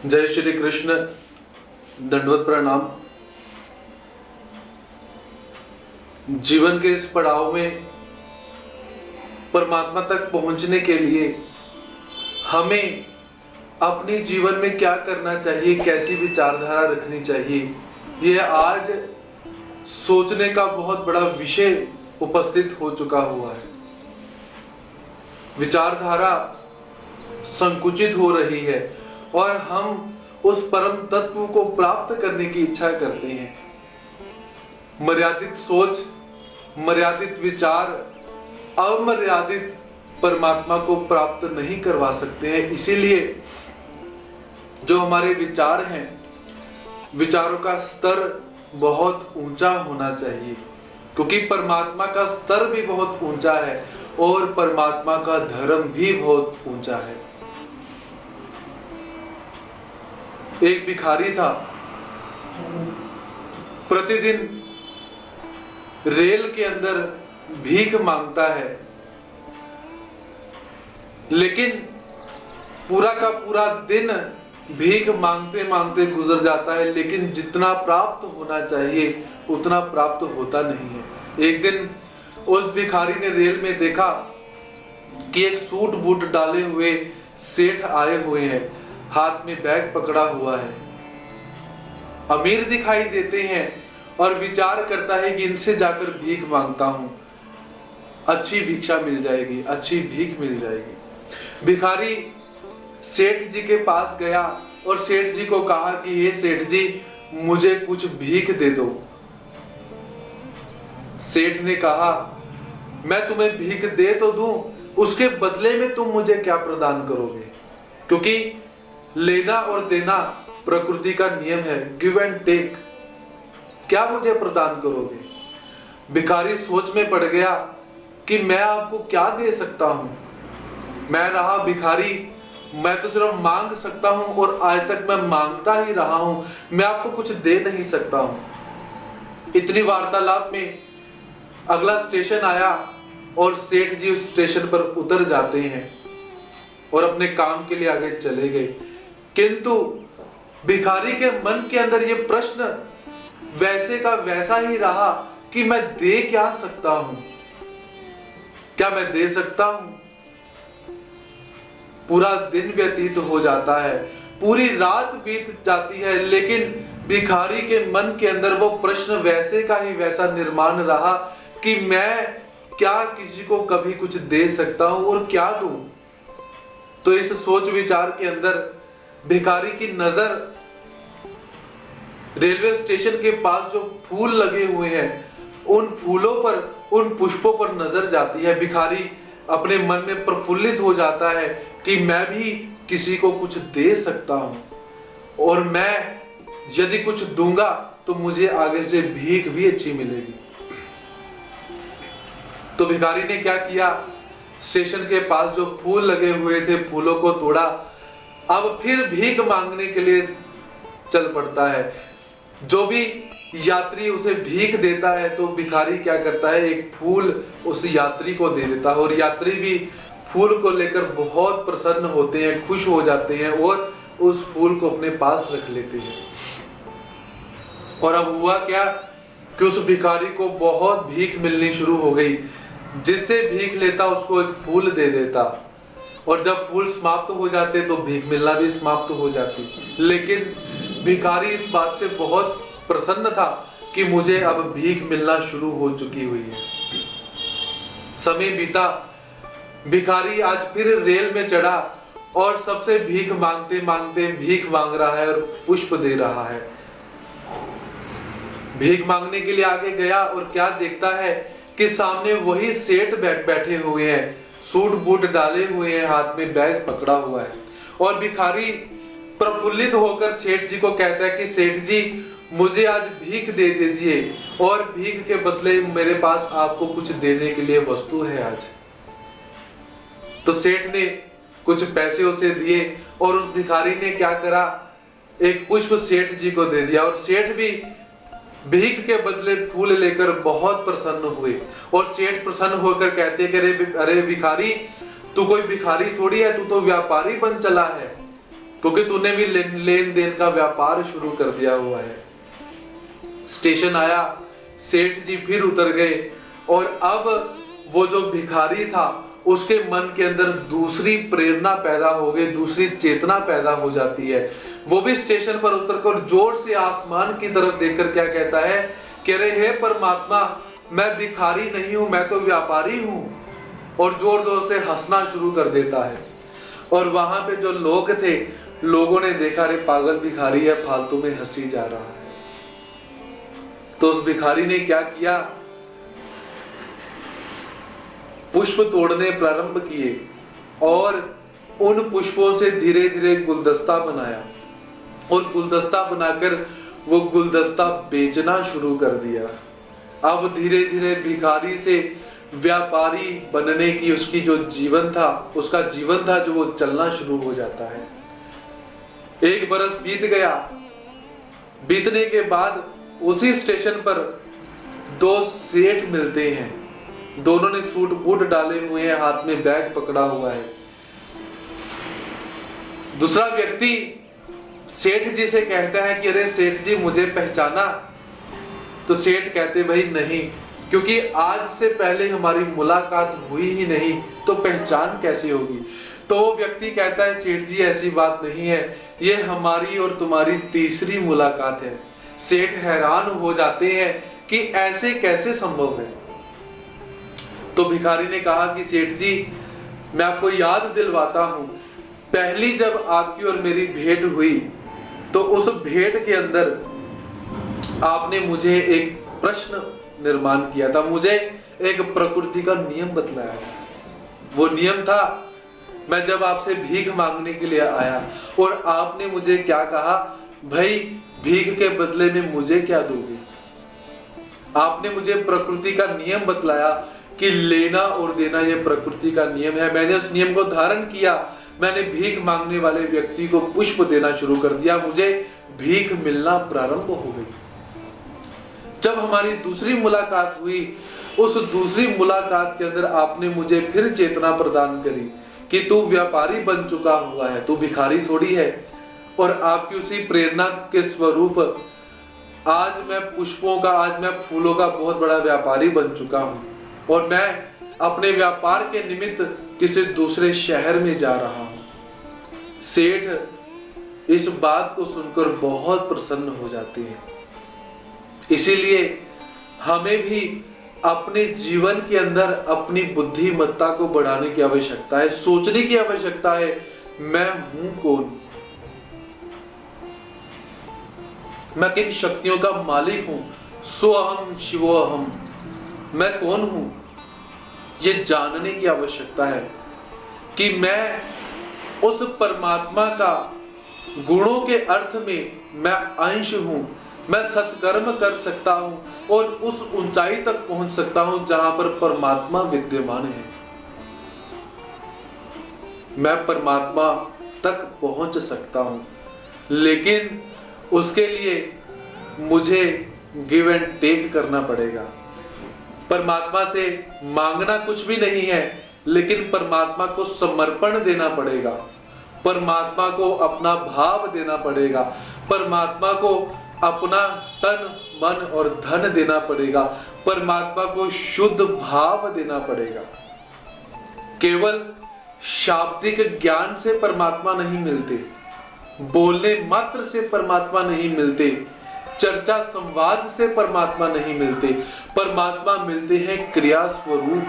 जय श्री कृष्ण। दंडवत प्रणाम। जीवन के इस पड़ाव में परमात्मा तक पहुंचने के लिए हमें अपने जीवन में क्या करना चाहिए, कैसी विचारधारा रखनी चाहिए, यह आज सोचने का बहुत बड़ा विषय उपस्थित हो चुका हुआ है। विचारधारा संकुचित हो रही है और हम उस परम तत्व को प्राप्त करने की इच्छा करते हैं। मर्यादित सोच, मर्यादित विचार अमर्यादित परमात्मा को प्राप्त नहीं करवा सकते हैं। इसीलिए जो हमारे विचार हैं, विचारों का स्तर बहुत ऊंचा होना चाहिए, क्योंकि परमात्मा का स्तर भी बहुत ऊंचा है और परमात्मा का धर्म भी बहुत ऊंचा है। एक भिखारी था, प्रतिदिन रेल के अंदर भीख मांगता है, लेकिन पूरा का पूरा दिन भीख मांगते मांगते गुजर जाता है, लेकिन जितना प्राप्त होना चाहिए उतना प्राप्त होता नहीं है। एक दिन उस भिखारी ने रेल में देखा कि एक सूट बूट डाले हुए सेठ आए हुए हैं, हाथ में बैग पकड़ा हुआ है, अमीर दिखाई देते हैं और विचार करता है कि इनसे जाकर भीख मांगता हूं, अच्छी भिक्षा मिल जाएगी, अच्छी भीख मिल जाएगी। भिखारी सेठ जी के पास गया और सेठ जी को कहा कि हे सेठ जी, मुझे कुछ भीख दे दो। सेठ ने कहा, मैं तुम्हें भीख दे तो दूं, उसके बदले में तुम मुझे क्या प्रदान करोगे? क्योंकि लेना और देना प्रकृति का नियम है, गिव एंड टेक। क्या मुझे प्रदान करोगे? भिखारी सोच में पड़ गया कि मैं आपको क्या दे सकता हूं। मैं रहा भिखारी, मैं तो सिर्फ मांग सकता हूं और आज तक मैं मांगता ही रहा हूं, मैं आपको कुछ दे नहीं सकता हूं। इतनी वार्तालाप में अगला स्टेशन आया और सेठ जी उस स्टेशन पर उतर जाते हैं और अपने काम के लिए आगे चले गए। किंतु भिखारी के मन के अंदर यह प्रश्न वैसे का वैसा ही रहा कि मैं दे क्या सकता हूं, क्या मैं दे सकता हूं? पूरा दिन व्यतीत हो जाता है, पूरी रात बीत जाती है, लेकिन भिखारी के मन के अंदर वो प्रश्न वैसे का ही वैसा निर्माण रहा कि मैं क्या किसी को कभी कुछ दे सकता हूं और क्या दूं? तो इस सोच विचार के अंदर भिखारी की नजर रेलवे स्टेशन के पास जो फूल लगे हुए हैं, उन फूलों पर, उन पुष्पों पर नजर जाती है। भिखारी अपने मन में प्रफुल्लित हो जाता है कि मैं भी किसी को कुछ दे सकता हूं और मैं यदि कुछ दूंगा तो मुझे आगे से भीख भी अच्छी मिलेगी। तो भिखारी ने क्या किया, स्टेशन के पास जो फूल लगे हुए थे, फूलों को तोड़ा, अब फिर भीख मांगने के लिए चल पड़ता है। जो भी यात्री उसे भीख देता है तो भिखारी क्या करता है, एक फूल उस यात्री को दे देता है और यात्री भी फूल को लेकर बहुत प्रसन्न होते हैं, खुश हो जाते हैं और उस फूल को अपने पास रख लेते हैं। और अब हुआ क्या कि उस भिखारी को बहुत भीख मिलनी शुरू हो गई। जिससे भीख लेता उसको एक फूल दे देता और जब फूल समाप्त हो जाते तो भीख मिलना भी समाप्त हो जाती। लेकिन भिखारी इस बात से बहुत प्रसन्न था कि मुझे अब भीख मिलना शुरू हो चुकी हुई है। समय बीता, भिखारी आज फिर रेल में चढ़ा और सबसे भीख मांगते मांगते भीख मांग रहा है और पुष्प दे रहा है। भीख मांगने के लिए आगे गया और क्या देखता है कि सामने वही सेठ बैठे हुए हैं, सूट बूट डाले हुए हैं, हाथ में बैग पकड़ा हुआ है। और भिखारी प्रफुल्लित होकर सेठ जी को कहता है कि सेठ जी, मुझे आज भीख दे दीजिए और भीख के बदले मेरे पास आपको कुछ देने के लिए वस्तु है आज। तो सेठ ने कुछ पैसे उसे दिए और उस भिखारी ने क्या करा, एक पुष्प सेठ जी को दे दिया और सेठ भी भीख के बदले फूल लेकर बहुत प्रसन्न हुए। और सेठ प्रसन्न होकर कहते कि अरे भिखारी, तू कोई भिखारी थोड़ी है, तू तो व्यापारी बन चला है। क्योंकि तूने भी लेन देन का व्यापार शुरू कर दिया हुआ है। स्टेशन आया, सेठ जी फिर उतर गए और अब वो जो भिखारी था उसके मन के अंदर दूसरी प्रेरणा पैदा हो गई, दूसरी चेतना पैदा हो जाती है। वो भी स्टेशन पर उतरकर जोर से आसमान की तरफ देखकर क्या कहता है कि अरे हे परमात्मा, मैं भिखारी नहीं हूं, मैं तो व्यापारी हूं। और जोर जोर से हंसना शुरू कर देता है। और वहां पे जो लोग थे, लोगों ने देखा अरे पागल भिखारी है, फालतू में हंसी जा रहा है। तो उस भिखारी ने क्या किया, पुष्प तोड़ने प्रारंभ किए और उन पुष्पों से धीरे धीरे गुलदस्ता बनाया और गुलदस्ता बनाकर वो गुलदस्ता बेचना शुरू कर दिया। अब धीरे धीरे भिखारी से व्यापारी बनने की उसकी जो जीवन था, उसका जीवन था जो वो चलना शुरू हो जाता है। 1 बरस बीत गया। बीतने के बाद उसी स्टेशन पर 2 सेठ मिलते हैं। दोनों ने सूट बूट डाले हुए हैं, हाथ में बैग पकड़ा हुआ है। दूसरा व्यक्ति सेठ जी से कहता है कि अरे सेठ जी, मुझे पहचाना? तो सेठ कहते भाई नहीं, क्योंकि आज से पहले हमारी मुलाकात हुई ही नहीं, तो पहचान कैसे होगी? तो वो व्यक्ति कहता है सेठ जी ऐसी बात नहीं है, ये हमारी और तुम्हारी तीसरी मुलाकात है। सेठ हैरान हो जाते हैं कि ऐसे कैसे संभव है। तो भिखारी ने कहा कि सेठ जी, मैं आपको याद दिलवाता हूं, पहली जब आपकी और मेरी भेंट हुई तो उस भेंट के अंदर आपने मुझे एक प्रश्न निर्माण किया था, मुझे एक प्रकृति का नियम बतलाया था। वो नियम था, मैं जब आपसे भीख मांगने के लिए आया और आपने मुझे क्या कहा, भाई भीख के बदले में मुझे क्या दोगे? आपने मुझे प्रकृति का नियम बतलाया कि लेना और देना ये प्रकृति का नियम है। मैंने उस नियम को धारण किया, मैंने भीख मांगने वाले व्यक्ति को पुष्प देना शुरू कर दिया, मुझे भीख मिलना प्रारंभ हो गई। जब हमारी दूसरी मुलाकात हुई, उस दूसरी मुलाकात के अंदर आपने मुझे फिर चेतना प्रदान करी कि तू व्यापारी बन चुका हुआ है, तू भिखारी थोड़ी है। और आपकी उसी प्रेरणा के स्वरूप आज मैं पुष्पों का, आज मैं फूलों का बहुत बड़ा व्यापारी बन चुका हूं और मैं अपने व्यापार के निमित्त किसी दूसरे शहर में जा रहा हूं। सेठ इस बात को सुनकर बहुत प्रसन्न हो जाते हैं। इसीलिए हमें भी अपने जीवन के अंदर अपनी बुद्धिमत्ता को बढ़ाने की आवश्यकता है, सोचने की आवश्यकता है, मैं हूं कौन, मैं किन शक्तियों का मालिक हूं, स्वहम शिवोहम, मैं कौन हूं, ये जानने की आवश्यकता है कि मैं उस परमात्मा का गुणों के अर्थ में मैं अंश हूं, मैं सत्कर्म कर सकता हूं और उस ऊंचाई तक पहुंच सकता हूं जहां पर परमात्मा विद्यमान है। मैं परमात्मा तक पहुंच सकता हूं, लेकिन उसके लिए मुझे गिव एंड टेक करना पड़ेगा। परमात्मा से मांगना कुछ भी नहीं है, लेकिन परमात्मा को समर्पण देना पड़ेगा, परमात्मा को अपना भाव देना पड़ेगा, परमात्मा को अपना तन मन और धन देना पड़ेगा, परमात्मा को शुद्ध भाव देना पड़ेगा। केवल शाब्दिक ज्ञान से परमात्मा नहीं मिलते, बोलने मात्र से परमात्मा नहीं मिलते, चर्चा संवाद से परमात्मा नहीं मिलते। परमात्मा मिलते हैं क्रिया स्वरूप,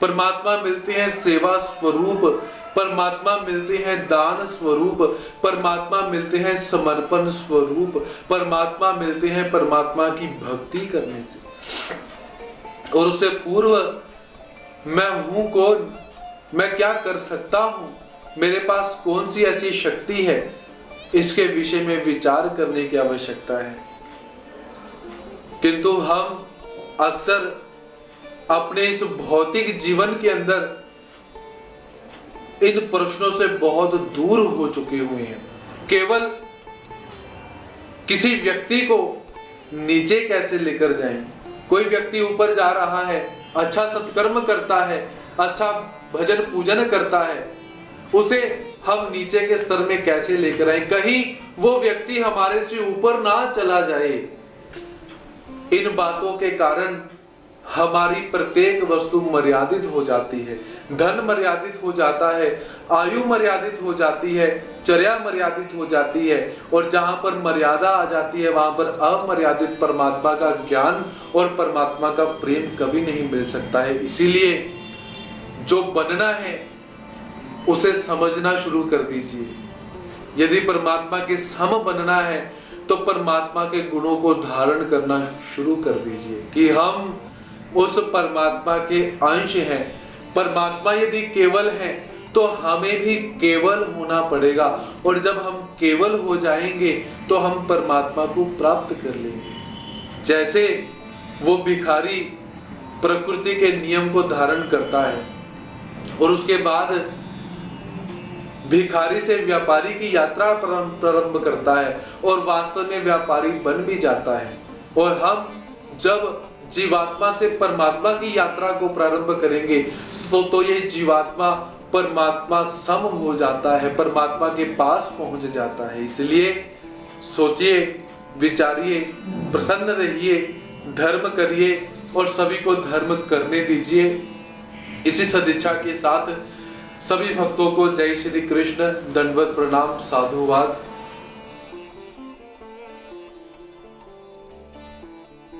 परमात्मा मिलते हैं सेवा स्वरूप, परमात्मा मिलते हैं दान स्वरूप, परमात्मा मिलते हैं समर्पण स्वरूप, परमात्मा मिलते हैं परमात्मा की भक्ति करने से। और उससे पूर्व मैं हूं कौन, मैं क्या कर सकता हूं, मेरे पास कौन सी ऐसी शक्ति है, इसके विषय में विचार करने की आवश्यकता है। किंतु हम अक्सर अपने इस भौतिक जीवन के अंदर इन प्रश्नों से बहुत दूर हो चुके हुए हैं। केवल किसी व्यक्ति को नीचे कैसे लेकर जाएं, कोई व्यक्ति ऊपर जा रहा है, अच्छा सत्कर्म करता है, अच्छा भजन पूजन करता है, उसे हम नीचे के स्तर में कैसे लेकर आए, कहीं वो व्यक्ति हमारे से ऊपर ना चला जाए। इन बातों के कारण हमारी प्रत्येक वस्तु मर्यादित हो जाती है, धन मर्यादित हो जाता है, आयु मर्यादित हो जाती है, चर्या मर्यादित हो जाती है, और जहां पर मर्यादा आ जाती है वहां पर अमर्यादित परमात्मा का ज्ञान और परमात्मा का प्रेम कभी नहीं मिल सकता है। इसीलिए जो बनना है उसे समझना शुरू कर दीजिए। यदि परमात्मा के सम बनना है तो परमात्मा के गुणों को धारण करना शुरू कर दीजिए कि हम उस परमात्मा के अंश हैं। परमात्मा यदि केवल है तो हमें भी केवल होना पड़ेगा, और जब हम केवल हो जाएंगे तो हम परमात्मा को प्राप्त कर लेंगे। जैसे वो भिखारी प्रकृति के नियम को धारण करता है और उसके बाद भिखारी से व्यापारी की यात्रा प्रारंभ करता है और वास्तव में व्यापारी बन भी जाता है। और हम जब जीवात्मा से परमात्मा की यात्रा को प्रारंभ करेंगे तो ये जीवात्मा परमात्मा सम हो जाता है, परमात्मा के पास पहुंच जाता है। इसलिए सोचिए, विचारिए, प्रसन्न रहिए, धर्म करिए और सभी को धर्म करने दीजिए। इसी सदिच्छा के साथ सभी भक्तों को जय श्री कृष्ण, दंडवत प्रणाम, साधुवाद।